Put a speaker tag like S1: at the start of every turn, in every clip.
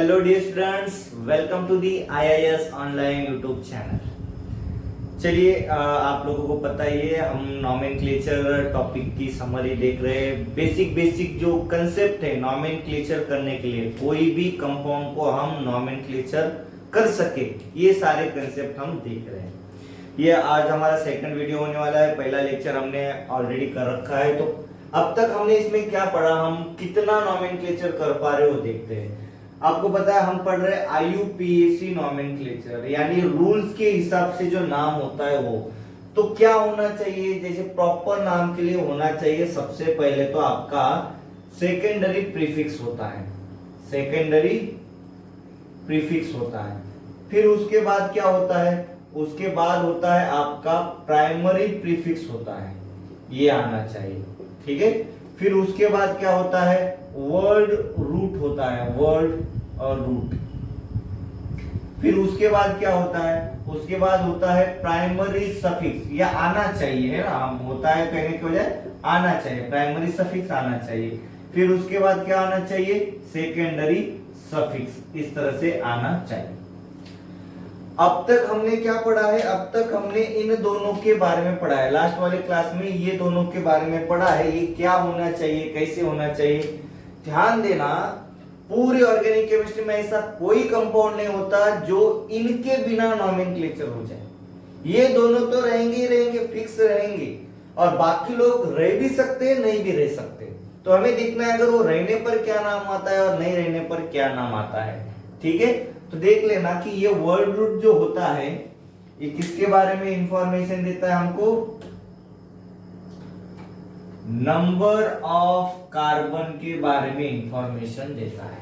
S1: Hello dear students, welcome to the IIS online YouTube channel. चलिए, आप लोगों को पता ही है, हम नॉमेनक्लेचर टॉपिक की समरी देख रहे हैं। बेसिक जो कंसेप्ट है नॉमेनक्लेचर करने के लिए, कोई भी कंपाउंड को हम नॉमेनक्लेचर कर सके, ये सारे कंसेप्ट हम देख रहे हैं। ये आज हमारा सेकंड वीडियो होने वाला है। पहला लेक्चर हमने ऑलरेडी कर रखा है, तो अब तक हमने इसमें क्या पढ़ा, हम कितना नॉमेनक्लेचर कर पा रहे हो देखते हैं। आपको पता है हम पढ़ रहे हैं आईयूपीएसी नॉमेनक्लेचर, यानी रूल्स के हिसाब से जो नाम होता है वो तो क्या होना चाहिए। जैसे प्रॉपर नाम के लिए होना चाहिए, सबसे पहले तो आपका सेकेंडरी प्रीफिक्स होता है, सेकेंडरी प्रीफिक्स होता है। फिर उसके बाद क्या होता है, उसके बाद होता है आपका प्राइमरी प्रीफिक्स होता है, ये आना चाहिए, ठीक है। फिर उसके बाद क्या होता है, वर्ड रूट होता है, वर्ड और रूट। फिर उसके बाद क्या होता है, उसके बाद होता है प्राइमरी सफिक्स, या आना चाहिए, है ना, होता है कहने की बजाय आना चाहिए, प्राइमरी सफिक्स आना चाहिए। फिर उसके बाद क्या आना चाहिए, सेकेंडरी सफिक्स, इस तरह से आना चाहिए। अब तक हमने क्या पढ़ा है, अब तक हमने इन दोनों के बारे में पढ़ा है। लास्ट वाले क्लास में ये दोनों के बारे में पढ़ा है, ये क्या होना चाहिए, कैसे होना चाहिए। ध्यान देना, पूरी ऑर्गेनिक केमिस्ट्री में ऐसा कोई कंपाउंड नहीं होता जो इनके बिना नॉमेनक्लेचर हो जाए। ये दोनों तो रहेंगे ही रहेंगे, फिक्स रहेंगे, और बाकी लोग रह भी सकते हैं, नहीं भी रह सकते। तो हमें देखना है अगर वो रहने पर क्या नाम आता है और नहीं रहने पर क्या नाम आता है, ठीक है। तो देख लेना कि ये वर्ड रूट जो होता है ये किसके बारे में इंफॉर्मेशन देता है हमको, नंबर ऑफ कार्बन के बारे में इंफॉर्मेशन देता है।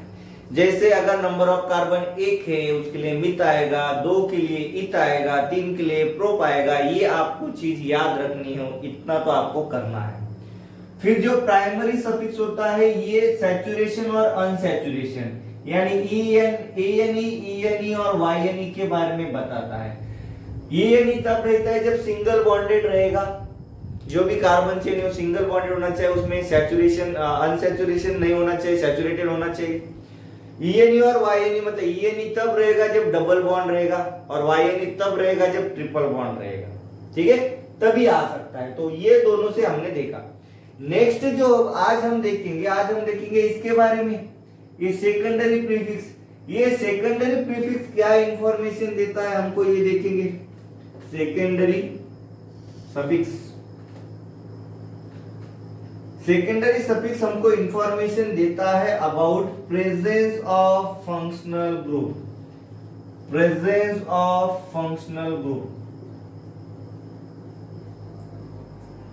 S1: जैसे अगर नंबर ऑफ कार्बन 1 है, उसके लिए मिथ आएगा, 2 के लिए इत आएगा, 3 के लिए प्रोप आएगा। ये आपको चीज याद रखनी हो, इतना तो आपको करना है। फिर जो प्राइमरी सफिक्स होता है ये सैचुरेशन और अनसैचुरेशन, यानी एएनई और वाईएनई के बारे में बताता है। एएनई तब रहता है जब सिंगल बॉन्डेड रहेगा, जो भी कार्बन चेन है सिंगल बॉन्डेड होना चाहिए, उसमें सैचुरेशन अनसैचुरेशन नहीं होना चाहिए, सैचुरेटेड होना चाहिए। ईएनई और वाईएनई मतलब ईएनई तब रहेगा जब डबल बॉन्ड रहेगा, और वाईएनई तब रहेगा जब ट्रिपल बॉन्ड रहेगा, ठीक है, तभी आ सकता है। तो ये दोनों से हमने देखा। नेक्स्ट जो आज हम देखेंगे इसके बारे में, ये सेकेंडरी प्रीफिक्स। ये सेकेंडरी प्रीफिक्स क्या इंफॉर्मेशन देता है हमको, ये देखेंगे। सेकेंडरी सफिक्स, सेकेंडरी सफिक्स हमको इंफॉर्मेशन देता है about presence of functional group, presence of functional group.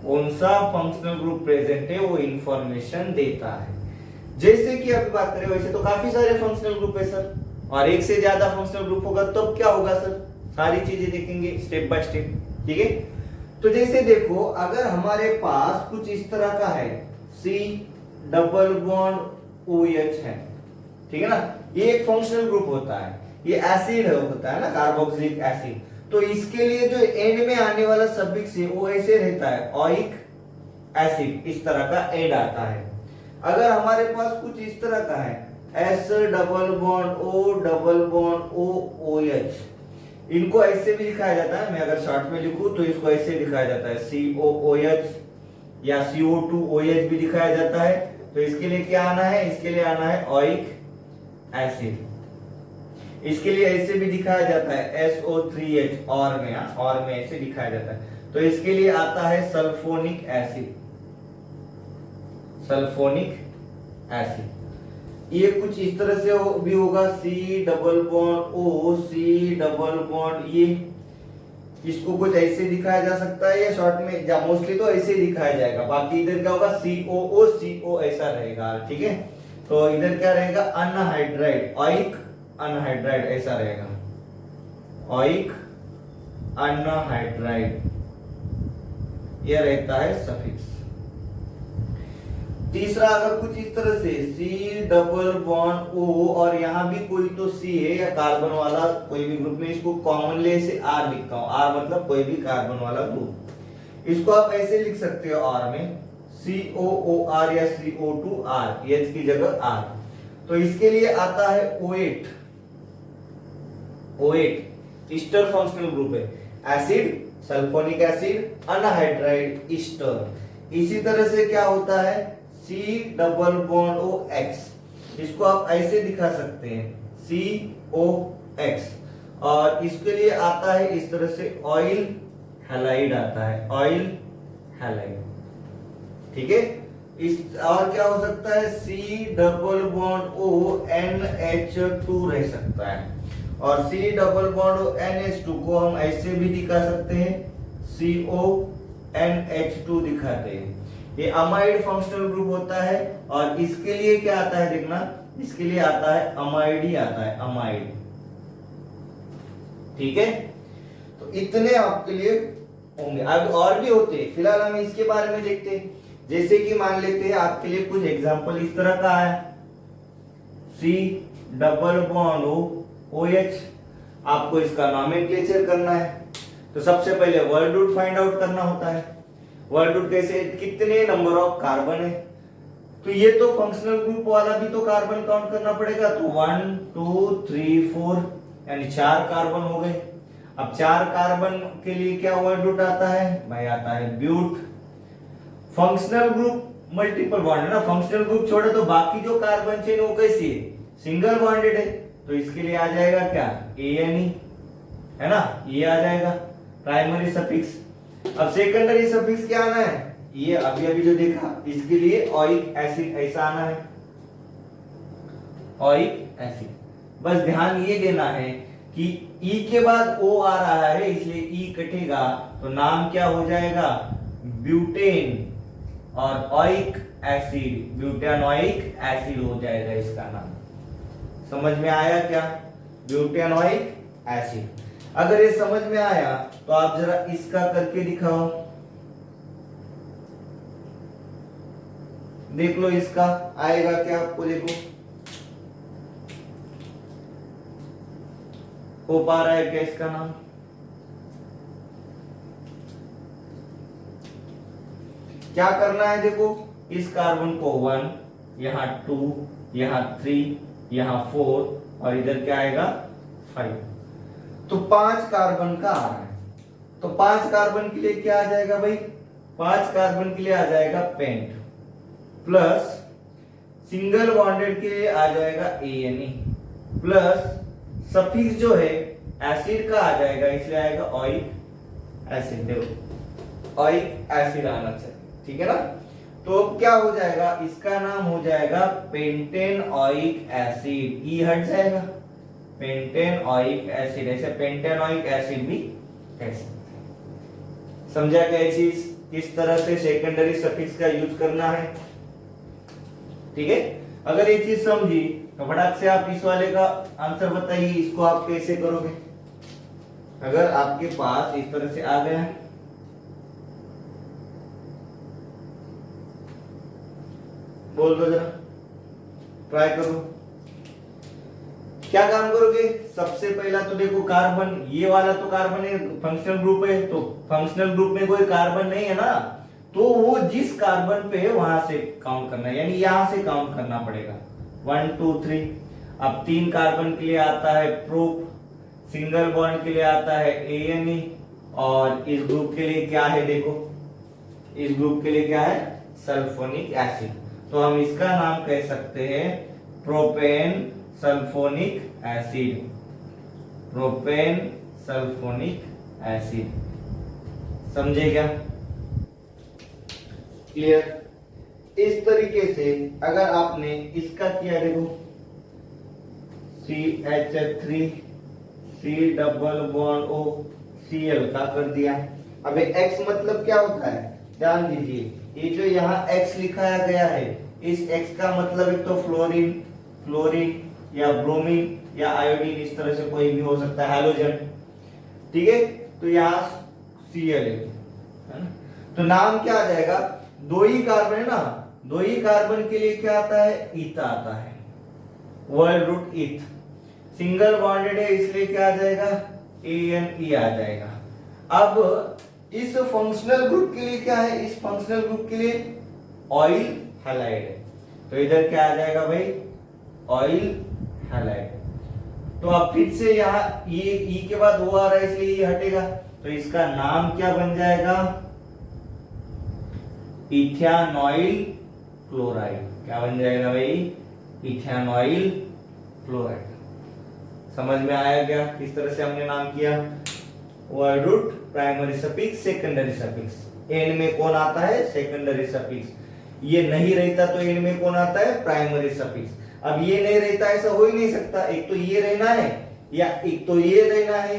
S1: कौन सा फंक्शनल ग्रुप प्रेजेंट है वो इंफॉर्मेशन देता है। जैसे कि अभी बात करें, वैसे तो काफी सारे फंक्शनल ग्रुप है सर, और एक से ज्यादा फंक्शनल ग्रुप होगा तब तो क्या होगा सर, सारी चीजें देखेंगे स्टेप बाय स्टेप, ठीक है। तो जैसे देखो, अगर हमारे पास कुछ इस तरह का है, C डबल बॉन्ड OH है, ठीक है ना, ये एक फंक्शनल ग्रुप होता है। ये एसिड होता है ना, कार्बोक्सिलिक एसिड। तो इसके लिए जो एंड में आने वाला सफिक्स है वो ऐसे रहता है, ओइक एसिड, इस तरह का एंड आता है। अगर हमारे पास कुछ इस तरह का है, S double bond O double bond O OH, इनको ऐसे भी लिखाया जाता है। मैं अगर शॉर्ट में लिखूं तो इसको ऐसे लिखाया जाता है, COOH या CO2OH भी लिखाया जाता है। तो इसके लिए क्या आना है, इसके लिए आना है ओइक एसिड। इसके लिए ऐसे भी दिखाया जाता है SO3H, और में ऐसे दिखाया जाता है। तो इसके लिए आता है सल्फोनिक एसिड, सल्फोनिक एसिड। ये कुछ इस तरह से भी होगा, C double bond O, C double bond, ये इसको कुछ ऐसे दिखाया जा सकता है, या शॉर्ट में मोस्टली तो ऐसे दिखाया जाएगा। बाकी इधर क्या होगा, COO ऐसा रहेगा, ठीक है। तो इधर क्या रहेगा, अनहाइड्राइड, ओइक अनहाइड्राइड ऐसा रहेगा, ओइक अनहाइड्राइड, यह रहता है सफिक्स। तीसरा, अगर कुछ इस तरह से C डबल बॉन्ड O, और यहां भी कोई तो C है या कार्बन वाला कोई भी ग्रुप में, इसको कॉमनली ऐसे R लिखता हूं, R मतलब कोई भी कार्बन वाला ग्रुप। इसको आप ऐसे लिख सकते हो R में COOR या CO2R, H की जगह R। तो इसके लिए आता है O8, O8 ester functional group है, acid sulfonic acid anhydride ester. इसी तरह से क्या होता है C डबल बॉन्ड OX, इसको आप ऐसे दिखा सकते हैं COX, और इसके लिए आता है इस तरह से ऑयल हैलाइड आता है, ऑयल हैलाइड, ठीक है। इस और क्या हो सकता है C double bond O NH2 रह सकता है, और C double bond O NH2 को हम ऐसे भी दिखा सकते हैं CONH2 दिखाते हैं। ये अमाइड फंक्शनल ग्रुप होता है, और इसके लिए क्या आता है देखना, इसके लिए आता है अमाइड ही आता है, अमाइड, ठीक है। तो इतने आपके लिए होंगे, अब और भी होते हैं, फिलहाल हम इसके बारे में देखते हैं। जैसे कि मान लेते हैं आपके लिए कुछ एग्जांपल इस तरह का है, C डबल बॉन्ड OH, आपको इसका नॉमेनक्लेचर करना है। तो सबसे पहले वर्ल्ड रूट फाइंड आउट करना होता है। वर्ल्ड रूट कैसे, कितने नंबर ऑफ कार्बन है, तो ये तो फंक्शनल ग्रुप वाला भी तो कार्बन काउंट करना पड़ेगा, तो 1 2 3 4 यानी 4 कार्बन हो गए। अब 4 कार्बन के लिए क्या वर्ड रूट आता है भाई, आता है ब्यूट। फंक्शनल ग्रुप मल्टीपल बॉन्ड है ना, फंक्शनल ग्रुप छोड़े तो बाकी जो कार्बन चेन वो कैसी है, सिंगल बॉन्डेड है, तो इसके लिए आ जाएगा क्या ANE, है ना, ये आ जाएगा प्राइमरी सफिक्स। अब सेकेंडरी सफिक्स क्या आना है, ये अभी अभी जो देखा, इसके लिए ऑइक एसिड ऐसा आना है, ऑइक एसिड। बस ध्यान ये देना है कि ई के बाद ओ आ रहा है, इसलिए ई कटेगा तो नाम क्या हो जाएगा, ब्यूटेन, और ऑइक एसिड, ब्यूटेनोइक एसिड हो जाएगा इसका नाम। समझ में आया क्या, ब्यूटेनोइक एसिड। अगर ये समझ में आया तो आप जरा इसका करके दिखाओ, देख लो इसका आएगा क्या आपको, देखो हो पा रहा है क्या इसका नाम, क्या करना है, देखो इस कार्बन को 1, यहां 2, यहां 3, यहां 4, और इधर क्या आएगा 5, तो 5 कार्बन का आ रहा है। तो 5 कार्बन के लिए क्या आ जाएगा भाई, 5 कार्बन के लिए आ जाएगा पेंट, प्लस सिंगल बॉन्डेड के लिए आ जाएगा ANE, प्लस सफिक्स जो है एसिड का आ जाएगा, इसलिए आएगा ऑइक एसिड, देखो ऑइक एसिड आना चाहिए, ठीक है ना। तो क्या हो जाएगा, इसका नाम हो जाएगा पेंटेन ऑइक एसिड, ई हट जाएगा, पेंटेन ऑइक एसिड, ऐसे पेंटेन ऑइक एसिड भी कह सकते हैं। समझा क्या चीज, किस तरह से सेकेंडरी सफिक्स का यूज करना है, ठीक है। अगर ये चीज समझी तो फटाक से आप इस वाले का आंसर बताइए, इसको आप कैसे करोगे। अगर आपके पास इस तरह से आ गया, बोल दो जरा, ट्राई करो, क्या काम करोगे। सबसे पहला तो देखो कार्बन, ये वाला तो कार्बन है, फंक्शनल ग्रुप है, तो फंक्शनल ग्रुप में कोई कार्बन नहीं है ना, तो वो जिस कार्बन पे है वहां से काउंट करना है, यानी यहां से काउंट करना पड़ेगा 1 2 3। अब 3 कार्बन के लिए आता है प्रोप, सिंगल बॉन्ड के लिए आता है ANE, और इस ग्रुप के लिए क्या है, देखो इस ग्रुप के लिए क्या है, सल्फोनिक एसिड, तो हम इसका नाम कह सकते हैं propane sulphonic acid, propane sulphonic acid. समझे क्या, क्लियर। इस तरीके से अगर आपने इसका किया, देखो CH3 C double bond O Cl का कर दिया। अब X मतलब क्या होता है, ध्यान दीजिए, ये जो यहाँ X लिखाया गया है, इस X का मतलब एक तो फ्लोरीन, फ्लोरीन या ब्रोमीन या आयोडीन, इस तरह से कोई भी हो सकता है, हैलोजन, ठीक है। तो यहाँ Cl है ना, तो नाम क्या आ जाएगा, 2 ही कार्बन है ना, 2 ही कार्बन के लिए क्या आता है, ईथ आता है, वर्ल्ड रूट ईथ। सिंगल बॉन्डेड है इसलिए क्या आ जाएगा, ANE आ जाएगा। अब इस फंक्शनल ग्रुप के लिए क्या है, इस फंक्शनल ग्रुप के लिए ऑयल हैलाइड है, तो इधर क्या आ जाएगा भाई, ऑयल हैलाइड। तो अब फिर से यहाँ ये ई के बाद ओ आ रहा है इसलिए ये हटेगा, तो इसका नाम क्या बन जाएगा? Ethanoyl chloride. क्या बन जाएगा भाई? Ethanoyl chloride. समझ में आया क्या किस तरह से हमने नाम किया? Word root, primary suffix, secondary suffix. End में कौन आता है? Secondary suffix. ये नहीं रहता तो एंड में कौन आता है? Primary suffix. अब ये नहीं रहता, ऐसा हो ही नहीं सकता। एक तो ये रहना है या एक तो ये रहना है,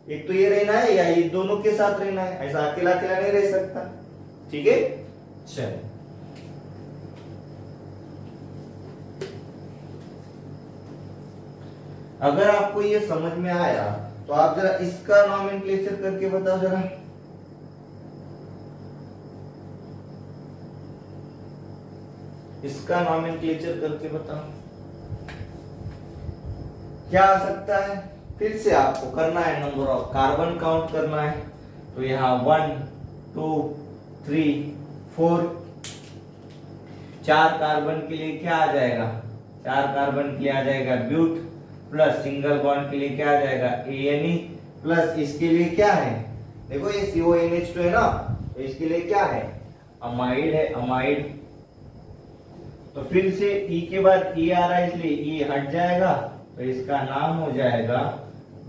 S1: एक तो ये रहना है या ये दोनों के साथ रहना है। ऐसा अकेला अकेला नहीं रह सकता। ठीक है, चलो। अगर आपको ये समझ में आया तो आप जरा इसका नॉमेनक्लेचर करके बताओ जरा। इसका नॉमेनक्लेचर करके बताओ क्या आ सकता है? फिर से आपको करना है नंबर ऑफ कार्बन काउंट करना है। तो यहाँ 1 2 3 4, 4 कार्बन के लिए क्या आ जाएगा? 4 कार्बन के लिए आ जाएगा ब्यूट, प्लस सिंगल बॉन्ड के लिए क्या आ जाएगा? ANE, प्लस इसके लिए क्या है? देखो ये CONH2 है ना, तो इसके लिए क्या है? अमाइड है, अमाइड। तो फिर से E के बाद E आ रहा है इसलिए E हट जाएगा, तो इसका नाम हो जाएगा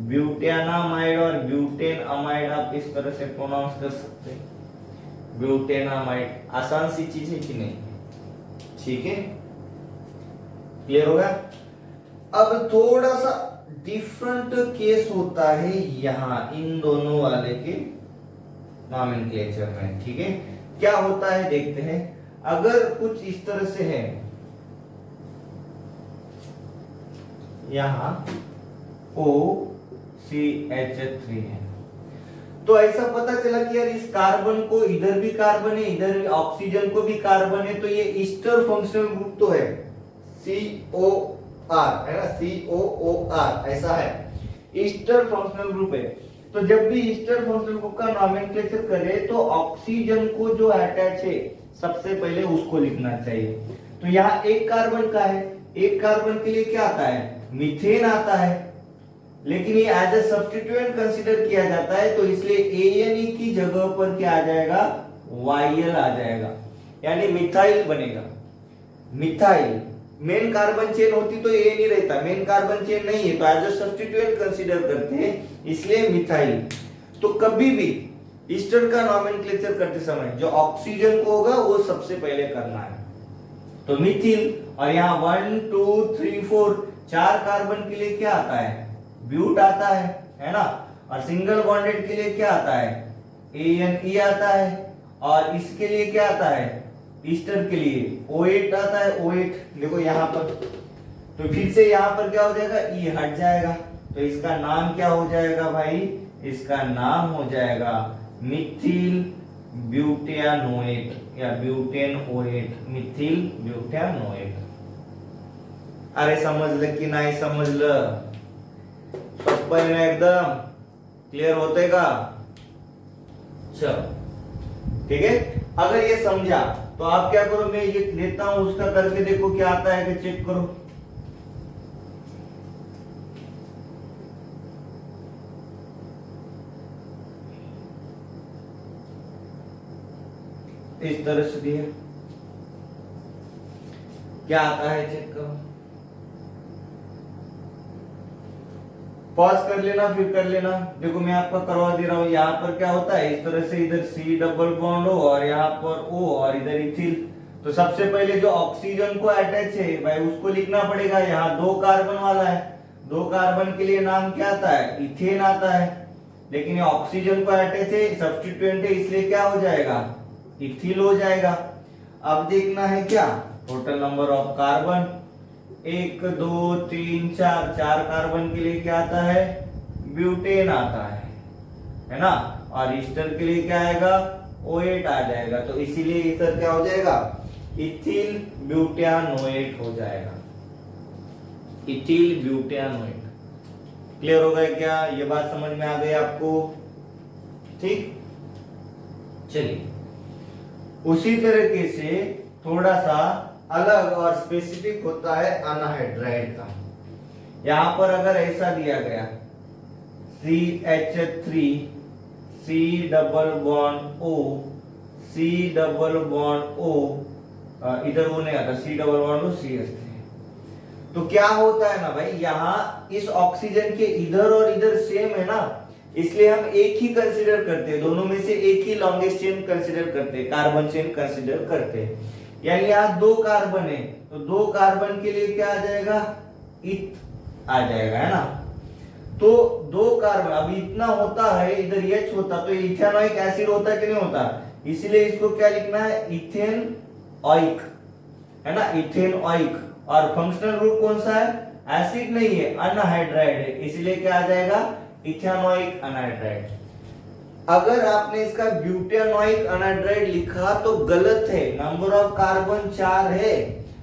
S1: ब्यूटेनामाइड। और ब्यूटेन अमाइड आप इस तरह से प्रोनाउंस कर सकते हैं, ब्यूटेनामाइड। आसान सी चीज है कि नहीं? ठीक है, क्लियर होगा? अब थोड़ा सा डिफरेंट केस होता है यहां इन दोनों वाले के नॉमेनक्लेचर में। ठीक है, क्या होता है देखते हैं। अगर कुछ इस तरह से है, यहां OCH3 है, तो ऐसा पता चला कि यार इस कार्बन को इधर भी कार्बन है, इधर ऑक्सीजन को भी कार्बन है, तो ये ईस्टर फंक्शनल ग्रुप तो है, COR है ना, COOR ऐसा है, ईस्टर फंक्शनल ग्रुप है। तो जब भी ईस्टर फंक्शनल ग्रुप का नॉमेनक्लेचर करे तो ऑक्सीजन को जो अटैच है सबसे पहले उसको लिखना चाहिए। तो यहाँ एक कार्बन का है, एक कार्बन के लिए क्या आता है? मीथेन आता है, लेकिन ये एज ए सब्स्टिट्यूएंट कंसीडर किया जाता है, तो इसलिए ANE की जगह पर क्या आ जाएगा? YL आ जाएगा, यानी मिथाइल बनेगा। मिथाइल मेन कार्बन चेन होती तो ANE रहता, मेन कार्बन चेन नहीं है तो एज ए सब्स्टिट्यूएंट कंसीडर करते हैं, इसलिए मिथाइल। तो कभी भी ईस्टर का नॉमेनक्लेचर करते समय जो ऑक्सीजन को होगा वो सबसे पहले करना है। तो मिथिल, और यहाँ 1 2 3 4 4 कार्बन के लिए क्या आता है? ब्यूट आता है ना। और सिंगल बॉन्डेड के लिए क्या आता है? ANE आता है। और इसके लिए क्या आता है? ईस्टर के लिए O8 आता है, O8 देखो यहाँ पर। तो फिर से यहाँ पर क्या हो जाएगा? E हट जाएगा, तो इसका नाम क्या हो जाएगा भाई? इसका नाम हो जाएगा मिथिल ब्यूटेनोएट या ब्यूटेनोएट, मिथिल ब्यूटेनोएट। अरे समजलं की नाही समजलं? सोपं आहे ना एकदम? क्लियर होते का? चलो ठीक है। अगर ये समझा तो आप क्या करो, मैं ये लेता हूं उसका करके देखो क्या आता है कि चेक करो। इस तरह से दिया, क्या आता है चेक करो। पॉज कर लेना फिर कर लेना। देखो मैं आपको करवा दे रहा हूं। यहाँ पर क्या होता है, इस तरह से इधर C डबल बॉन्ड हो और यहाँ पर O और इधर इथिल। तो सबसे पहले जो ऑक्सीजन को अटैच है भाई उसको लिखना पड़ेगा। यहाँ 2 कार्बन वाला है, 2 कार्बन के लिए नाम क्या आता है? इथेन आता है। लेकिन ये ऑक्सीजन को अटैच है, सब्स्टिट्यूएंट है, इसलिए क्या हो जाएगा? इथिल हो जाएगा। अब देखना है क्या? Total number of carbon 1 2 3 4, 4 carbon के लिए क्या आता है? ब्यूटेन आता है ना। और ईस्टर के लिए क्या आएगा? O8 आ जाएगा। तो इसीलिए ईस्टर क्या हो जाएगा? इथिल ब्यूटेनोएट हो जाएगा, इथिल ब्यूटेनोएट। क्लियर हो गया क्या? ये बात समझ में आ गई आपको? ठीक, चलिए उसी तरीके से थोड़ा सा अलग और स्पेसिफिक होता है अनहाइड्राइड का। यहां पर अगर ऐसा दिया गया CH3 C double bond O C double bond O, इधर वो नहीं आता, C double bond O CH3, तो क्या होता है ना भाई, यहाँ इस ऑक्सीजन के इधर और इधर सेम है ना, इसलिए हम एक ही कंसीडर करते हैं, दोनों में से एक ही लॉन्गेस्ट चेन कंसीडर करते हैं, कार्बन चेन कंसीडर करते हैं। यानी यहाँ 2 कार्बन है तो 2 कार्बन के लिए क्या आ जाएगा, इत आ जाएगा, है ना। तो 2 कार्बन, अभी इतना होता है, इधर H होता तो इथेनॉइक एसिड होता है कि नहीं होता, इसलिए इसको क्या लिखना है, इथेन ऑइक, है ना, इथेन ऑइक। और फंक्शनल ग्रुप कौन सा है, एसिड नहीं है, अनहाइड्राइड है, इसलिए क्या आ जाएगा, इथेनॉइक अनहाइड्राइड। अगर आपने इसका ब्यूटेनॉइक अनहाइड्राइड लिखा तो गलत है, नंबर ऑफ कार्बन 4 है,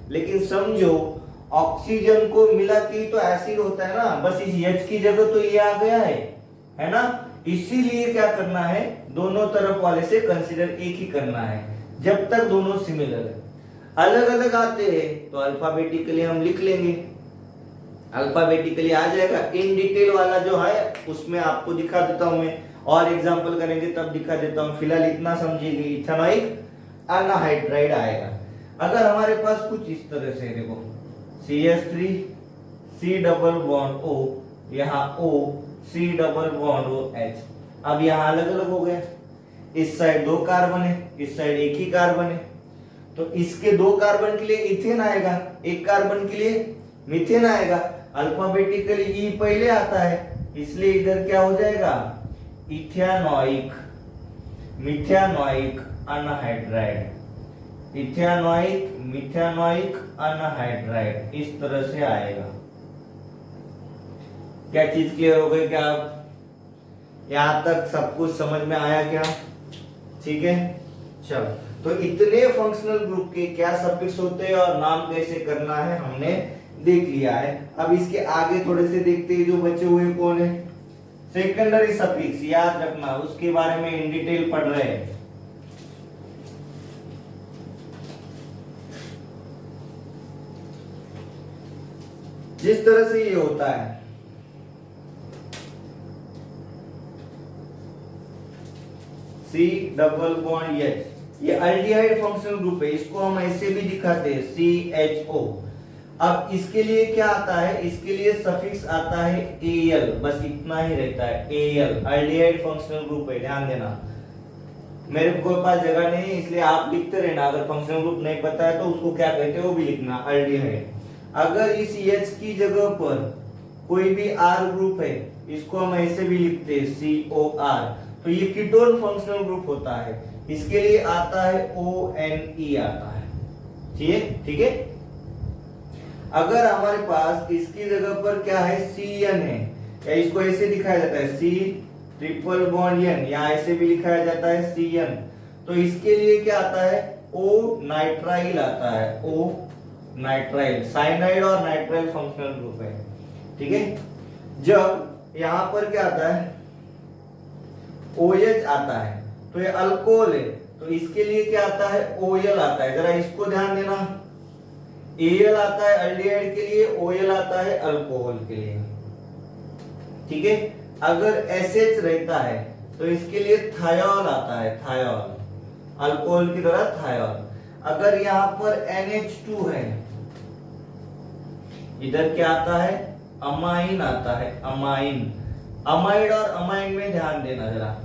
S1: लेकिन समझो ऑक्सीजन को मिला के तो एसिड होता है ना, बस इस H की जगह तो ये आ गया है ना, इसीलिए क्या करना है, दोनों तरफ वाले से कंसीडर एक ही करना है जब तक दोनों सिमिलर है। अलग अलग आते हैं तो अल्फाबेटिकली हम लिख लेंगे, अल्फाबेटिकली आ जाएगा। इन डिटेल वाला जो है उसमें आपको दिखा देता हूं मैं, और एग्जांपल करेंगे तब दिखा देता हूं, फिलहाल इतना समझिए, इथेनॉइक अनहाइड्राइड आएगा। अगर हमारे पास कुछ इस तरह से देखो, CH3 C double bond O, यहाँ O C double bond O H, अब यहाँ अलग अलग हो गया, इस साइड 2 कार्बन है, इस साइड एक ही कार्बन है, तो इसके 2 कार्बन के लिए इथेन आएगा, एक कार्बन के लिए मीथेन आएगा। अल्फाबेटिकली ई पहले आता है, इसलिए इधर क्या हो जाएगा, इथेनॉइक, मिथेनॉइक अनहाइड्राइड, इथेनॉइक मिथेनॉइक अनहाइड्राइड, इस तरह से आएगा। क्या चीज क्लियर हो गई क्या, यहां तक सब कुछ समझ में आया क्या, ठीक है। चलो, तो इतने फंक्शनल ग्रुप के क्या सफिक्स होते हैं और नाम कैसे करना है हमने देख लिया है। अब इसके आगे थोड़े से देखते हैं, जो बचे हुए कौन है, सेकेंडरी सफिक्स, याद रखना उसके बारे में इन डिटेल पढ़ रहे हैं। जिस तरह से ये होता है, C डबल बॉन्ड H, ये अल्डिहाइड फंक्शनल ग्रुप है, इसको हम ऐसे भी दिखाते हैं CHO। अब इसके लिए क्या आता है, इसके लिए सफिक्स आता है Al, बस इतना ही रहता है, Al अल्डिहाइड फंक्शनल ग्रुप है, ध्यान देना। मेरे को पास जगह नहीं है इसलिए आप लिखते रहना, अगर फंक्शनल ग्रुप नहीं पता है तो उसको क्या कहते हैं वो भी लिखना, अल्डिहाइड। अगर इस H की जगह पर कोई भी R ग्रुप है, इसको हम ऐसे भी लिखते हैं COR, तो ये कीटोन फंक्शनल ग्रुप होता है, इसके लिए आता है ONE आता है, ठीक है। अगर हमारे पास इसकी जगह पर क्या है, CN है, या इसको ऐसे दिखाया जाता है C ट्रिपल बॉन्ड N, या ऐसे भी लिखाया जाता है CN, तो इसके लिए क्या आता है, O नाइट्राइल आता है, O नाइट्राइल, साइनाइड और नाइट्राइल फंक्शनल ग्रुप है, ठीक है। जब यहां पर क्या आता है, OH आता है, तो ये अल्कोहल है, तो इसके लिए क्या आता है, OL आता है, जरा इसको ध्यान देना, Al आता है अल्डिहाइड के लिए, OL आता है अल्कोहल के लिए, ठीक है। अगर SH रहता है तो इसके लिए थायोल आता है, थायोल, अल्कोहल की तरह थायोल। अगर यहां पर NH2 है, इधर क्या आता है, अमाइन आता है, अमाइन। अमाइड और अमाइन में ध्यान देना जरा,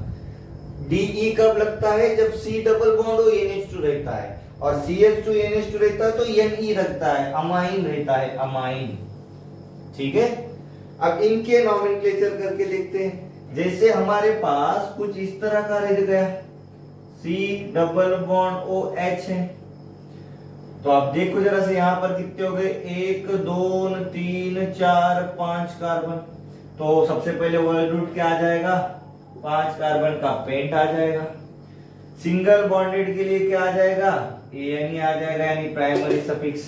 S1: DE कब लगता है, जब C डबल बॉन्ड हो NH2 रहता है, और CH2 NH2 रहता है तो Ne रखता है, अमाइन रहता है, अमाइन, ठीक है। अब इनके नॉमेनक्लेचर करके देखते हैं, जैसे हमारे पास कुछ इस तरह का रह गया, C डबल बॉन्ड OH है, तो आप देखो जरा से यहाँ पर कितने हो गए, 1 2 3 4 5 कार्बन, तो सबसे पहले वर्ल्ड रूट क्या आ जाएगा, 5 कार्बन का पेंट आ जाएगा। सिंगल बॉन्डेड के लिए क्या आ जाएगा, ANE आ जाएगा, यानी primary suffix.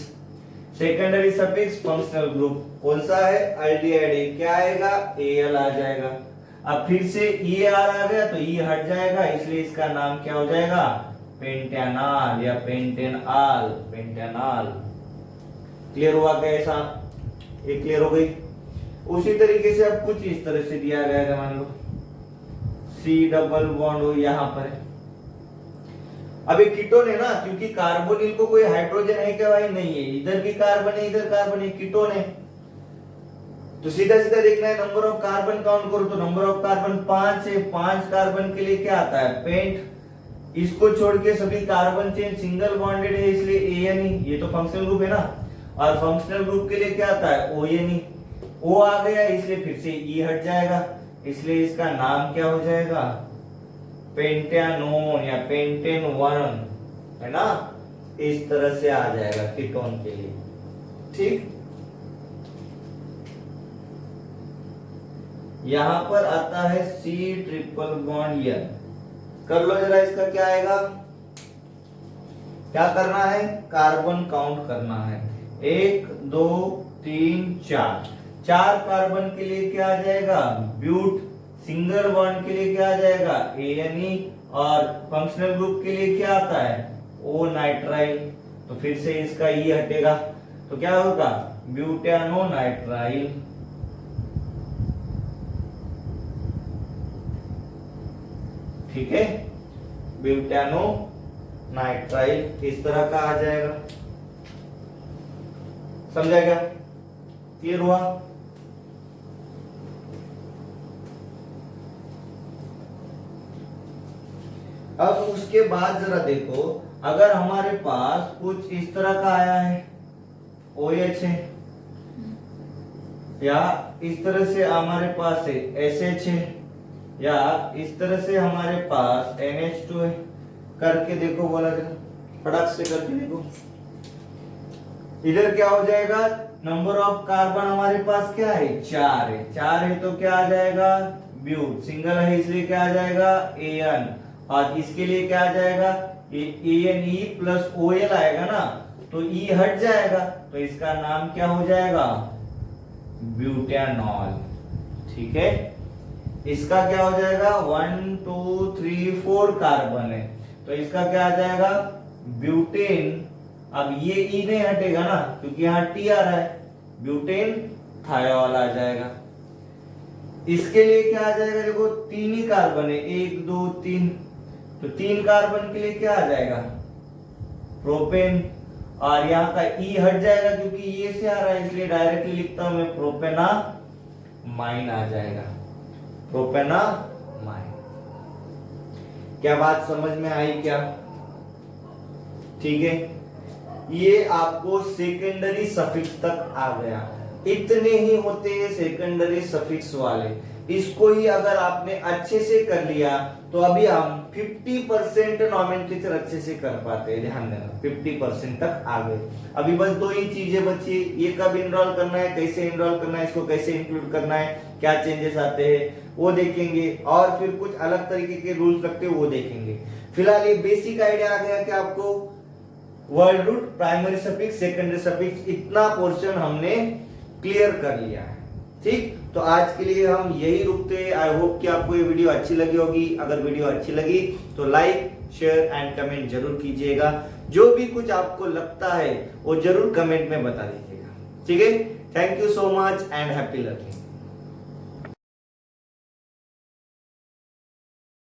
S1: Secondary suffix functional group कौन सा है, अल्डिहाइड, क्या आएगा, Al आ जाएगा। अब फिर से ER आ गया तो E हट जाएगा, इसलिए इसका नाम क्या हो जाएगा, पेंटेनॉल या पेंटेनॉल, पेंटेनॉल। क्लियर हुआ कैसा? ये क्लियर हो गई। उसी तरीके से अब कुछ इस तरह से दिया गया है, मान लो C डबल बॉन्ड हो यहाँ पर है। अब ये कीटोन है ना, क्योंकि कार्बोनिल को कोई हाइड्रोजन है क्या भाई? नहीं है, इधर भी कार्बन है इधर कार्बन है, कीटोन है। तो सीधा सीधा देखना है, नंबर ऑफ कार्बन काउंट करो तो नंबर ऑफ कार्बन 5 है। 5 कार्बन के लिए क्या आता है? पेंट। इसको छोड़ के सभी कार्बन चेन सिंगल बॉन्डेड है, इसलिए ANE। ये तो फंक्शनल ग्रुप है ना, और फंक्शनल ग्रुप के लिए क्या आता है? ONE। O आ गया इसलिए फिर से E हट जाएगा, इसलिए इसका नाम क्या हो जाएगा? पेंटेनोन या पेंटेन 1, है ना? इस तरह से आ जाएगा कीटोन के लिए। ठीक, यहां पर आता है C ट्रिपल बॉन्ड N। कर लो जरा, इसका क्या आएगा? क्या करना है? कार्बन काउंट करना है। 1 2 3 4। 4 कार्बन के लिए क्या आ जाएगा? ब्यूट। सिंगल बॉन्ड के लिए क्या आ जाएगा? ANE। और फंक्शनल ग्रुप के लिए क्या आता है? O nitrile. तो फिर से इसका E हटेगा, तो क्या होगा? ब्यूटेनो नाइट्राइल। ठीक है, ब्यूटेनो नाइट्राइल इस तरह का आ जाएगा। समझा क्या? क्लियर हुआ? अब उसके बाद जरा देखो, अगर हमारे पास कुछ इस तरह का आया है, OH है, या इस तरह से हमारे पास है SH है, या इस तरह से हमारे पास NH2 है, करके देखो, बोला जरा फटाक से करके देखो। इधर क्या हो जाएगा? नंबर ऑफ कार्बन हमारे पास क्या है? 4 है। 4 है तो क्या आ जाएगा? ब्यूट। सिंगल है इसलिए क्या आ जाएगा? AN। और इसके लिए क्या आ जाएगा? ANE प्लस OL आएगा ना, तो E हट जाएगा, तो इसका नाम क्या हो जाएगा? ब्यूटेनॉल। ठीक है, इसका क्या हो जाएगा? 1 2 3 4 कार्बन है, तो इसका क्या आ जाएगा? ब्यूटेन। अब ये E नहीं हटेगा ना, क्योंकि यहाँ T आ रहा है, ब्यूटेन थायोल आ जाएगा। इसके लिए क्या आ जाएगा? देखो 3 ही कार्बन है, 1 2 3, तो 3 कार्बन के लिए क्या आ जाएगा? प्रोपेन। और यहाँ का E हट जाएगा क्योंकि ये से आ रहा है, इसलिए डायरेक्टली लिखता हूं मैं, प्रोपेनामाइन आ जाएगा, प्रोपेनामाइन। क्या बात समझ में आई क्या? ठीक है, ये आपको सेकेंडरी सफिक्स तक आ गया। इतने ही होते हैं सेकेंडरी सफिक्स वाले। इसको ही अगर आपने अच्छे से कर लिया तो अभी हम 50% नॉमेनक्लेचर अच्छे से कर पाते हैं। ध्यान देना, 50% तक आ गए। अभी बस 2 ही चीजें बची, ये कब इनरोल करना है, कैसे इनरोल करना है, इसको कैसे इंक्लूड करना है, क्या चेंजेस आते हैं वो देखेंगे, और फिर कुछ अलग तरीके के रूल्स रखते हैं वो देखेंगे। फिलहाल ये बेसिक आइडिया आ गया कि आपको word root, primary suffix, secondary suffix, इतना पोर्शन हमने क्लियर कर लिया है। ठीक, तो आज के लिए हम यही रुकते हैं। आई होप कि आपको ये वीडियो अच्छी लगी होगी। अगर वीडियो अच्छी लगी तो लाइक, शेयर एंड कमेंट जरूर कीजिएगा। जो भी कुछ आपको लगता है वो जरूर कमेंट में बता दीजिएगा। ठीक है, thank you so much and happy learning.